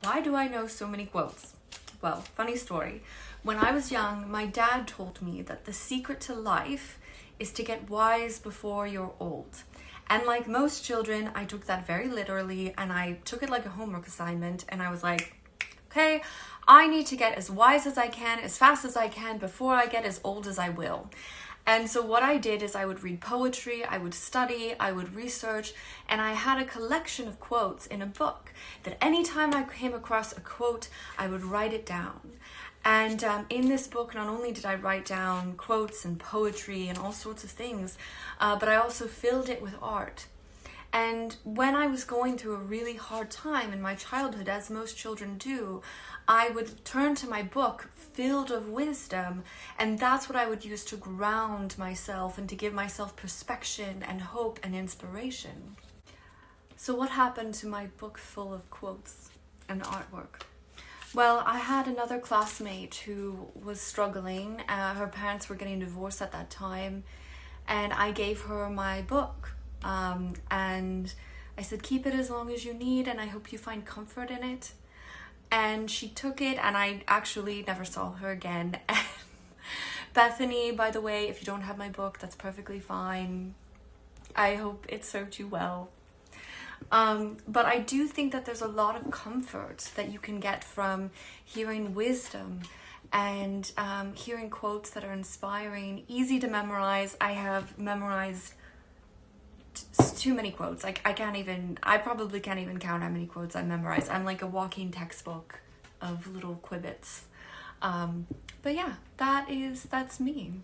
Why do I know so many quotes? Well, funny story. When I was young, my dad told me that the secret to life is to get wise before you're old. And like most children, I took that very literally and I took it like a homework assignment, and I was like, okay, I need to get as wise as I can, as fast as I can, before I get as old as I will. And so what I did is I would read poetry, I would study, I would research, and I had a collection of quotes in a book that anytime I came across a quote, I would write it down. And in this book, not only did I write down quotes and poetry and all sorts of things, but I also filled it with art. And when I was going through a really hard time in my childhood, as most children do, I would turn to my book filled of wisdom, and that's what I would use to ground myself and to give myself perspective and hope and inspiration. So what happened to my book full of quotes and artwork? Well, I had another classmate who was struggling. Her parents were getting divorced at that time, and I gave her my book. And I said, keep it as long as you need, and I hope you find comfort in it. And she took it, and I actually never saw her again. Bethany, by the way, if you don't have my book, that's perfectly fine. I hope it served you well. But I do think that there's a lot of comfort that you can get from hearing wisdom and hearing quotes that are inspiring, easy to memorize. I have memorized too many quotes. Like I probably can't even count how many quotes I memorized. I'm like a walking textbook of little Quibbits. But yeah, that's me.